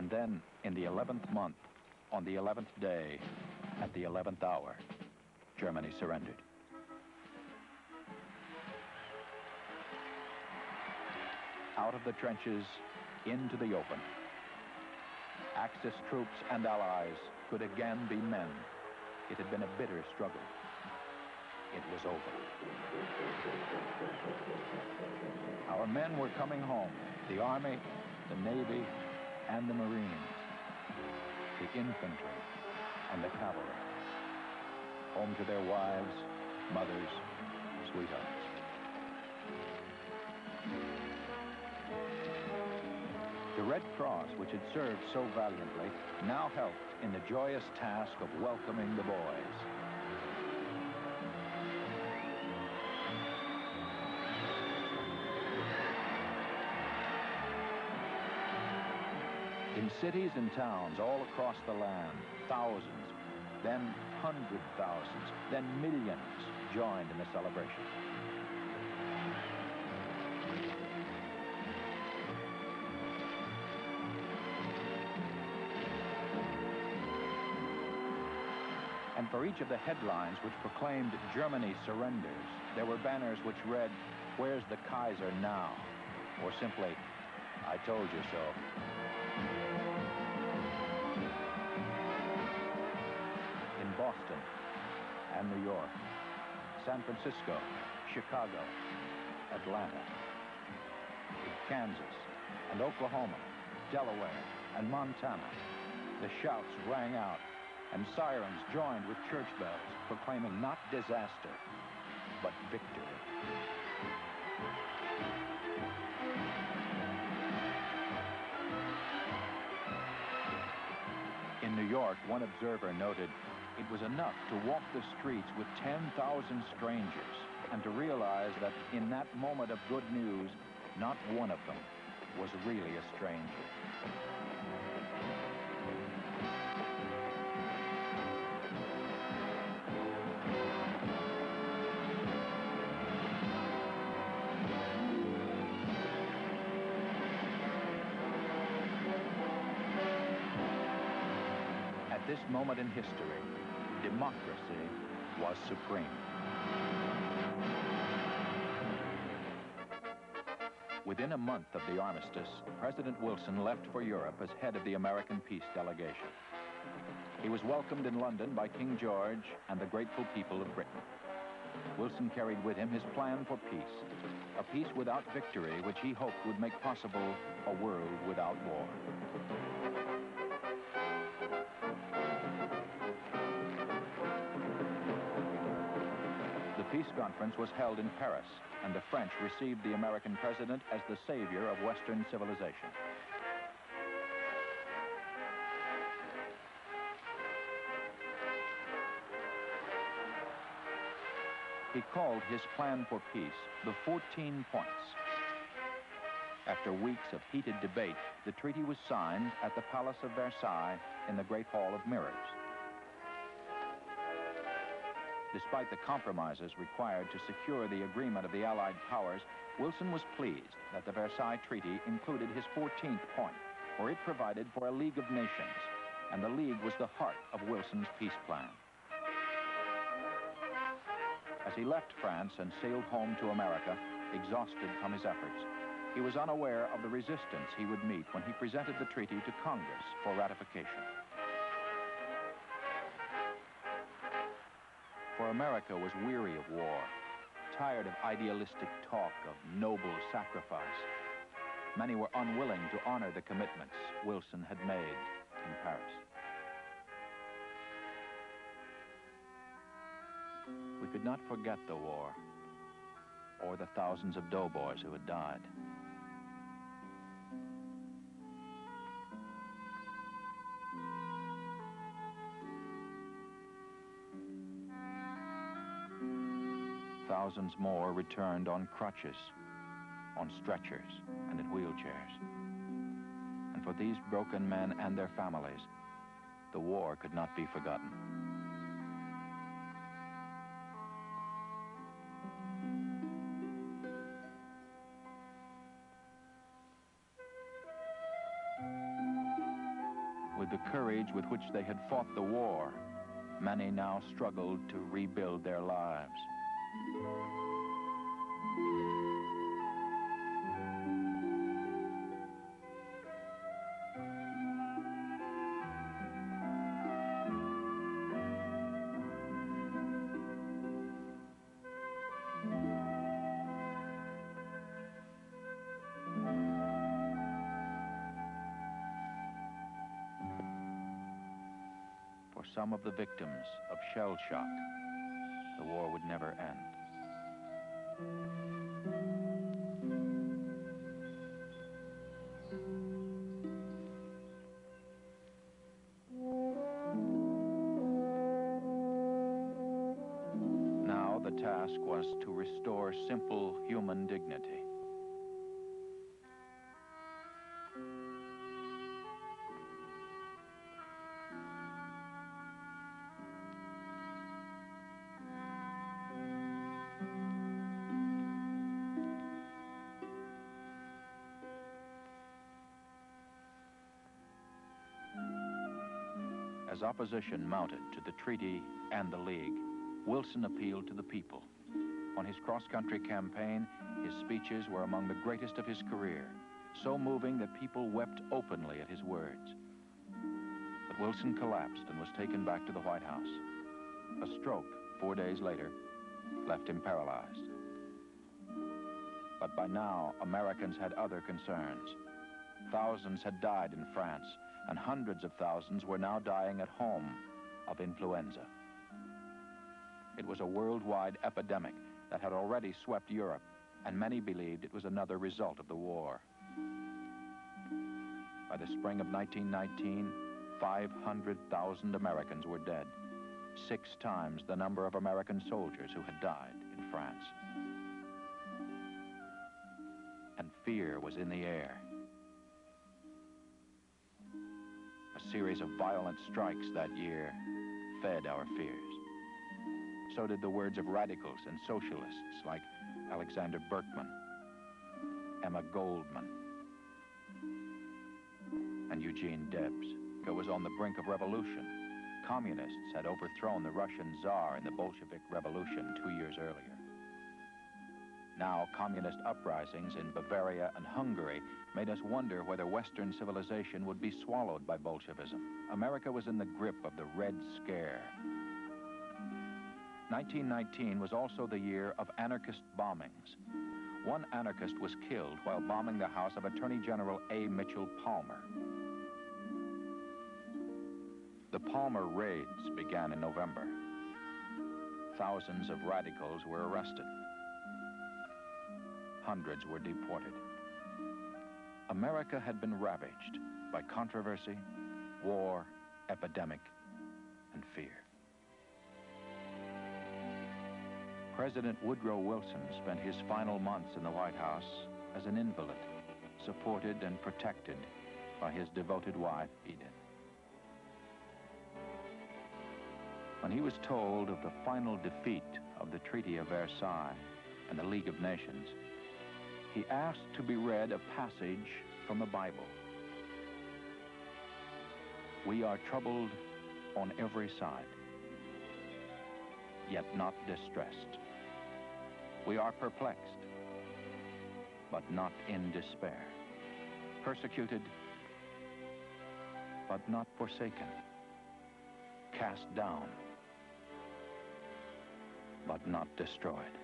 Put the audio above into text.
And then, in the 11th month, on the 11th day, at the 11th hour, Germany surrendered. Out of the trenches, into the open. Axis troops and allies could again be men. It had been a bitter struggle. It was over. Our men were coming home. The Army, the Navy, and the Marines. The infantry and the cavalry. Home to their wives, mothers, sweethearts. The Red Cross, which had served so valiantly, now helped in the joyous task of welcoming the boys. In cities and towns all across the land, thousands, then 100,000s, then millions joined in the celebration. And for each of the headlines which proclaimed Germany surrenders, there were banners which read, "Where's the Kaiser now?" Or simply, "I told you so." In Boston and New York, San Francisco, Chicago, Atlanta, in Kansas and Oklahoma, Delaware and Montana, the shouts rang out, and sirens joined with church bells, proclaiming not disaster, but victory. In New York, one observer noted, it was enough to walk the streets with 10,000 strangers and to realize that in that moment of good news, not one of them was really a stranger. At this moment in history, democracy was supreme. Within a month of the armistice, President Wilson left for Europe as head of the American peace delegation. He was welcomed in London by King George and the grateful people of Britain. Wilson carried with him his plan for peace, a peace without victory which he hoped would make possible a world without war. The peace conference was held in Paris, and the French received the American president as the savior of Western civilization. He called his plan for peace the 14 points. After weeks of heated debate, the treaty was signed at the Palace of Versailles in the Great Hall of Mirrors. Despite the compromises required to secure the agreement of the Allied powers, Wilson was pleased that the Versailles Treaty included his 14th point, for it provided for a League of Nations, and the League was the heart of Wilson's peace plan. As he left France and sailed home to America, exhausted from his efforts, he was unaware of the resistance he would meet when he presented the treaty to Congress for ratification. For America was weary of war, tired of idealistic talk of noble sacrifice. Many were unwilling to honor the commitments Wilson had made in Paris. We could not forget the war or the thousands of doughboys who had died. Thousands more returned on crutches, on stretchers, and in wheelchairs. And for these broken men and their families, the war could not be forgotten. with the courage with which they had fought the war, many now struggled to rebuild their lives. For some of the victims of shell shock, the war would never end. Now the task was to restore simple human dignity. As opposition mounted to the treaty and the League, Wilson appealed to the people. On his cross-country campaign, his speeches were among the greatest of his career, so moving that people wept openly at his words. But Wilson collapsed and was taken back to the White House. A stroke 4 days later left him paralyzed. But by now, Americans had other concerns. Thousands had died in France, and hundreds of thousands were now dying at home of influenza. It was a worldwide epidemic that had already swept Europe, and many believed it was another result of the war. By the spring of 1919, 500,000 Americans were dead, 6 times the number of American soldiers who had died in France. And fear was in the air. A series of violent strikes that year fed our fears. So did the words of radicals and socialists like Alexander Berkman, Emma Goldman, and Eugene Debs. It was on the brink of revolution. Communists had overthrown the Russian Tsar in the Bolshevik Revolution 2 years earlier. Now, communist uprisings in Bavaria and Hungary made us wonder whether Western civilization would be swallowed by Bolshevism. America was in the grip of the Red Scare. 1919 was also the year of anarchist bombings. One anarchist was killed while bombing the house of Attorney General A. Mitchell Palmer. The Palmer raids began in November. Thousands of radicals were arrested. Hundreds were deported. America had been ravaged by controversy, war, epidemic, and fear. President Woodrow Wilson spent his final months in the White House as an invalid, supported and protected by his devoted wife, Edith. When he was told of the final defeat of the Treaty of Versailles and the League of Nations, he asked to be read a passage from the Bible. We are troubled on every side, yet not distressed. We are perplexed, but not in despair. Persecuted, but not forsaken. Cast down, but not destroyed.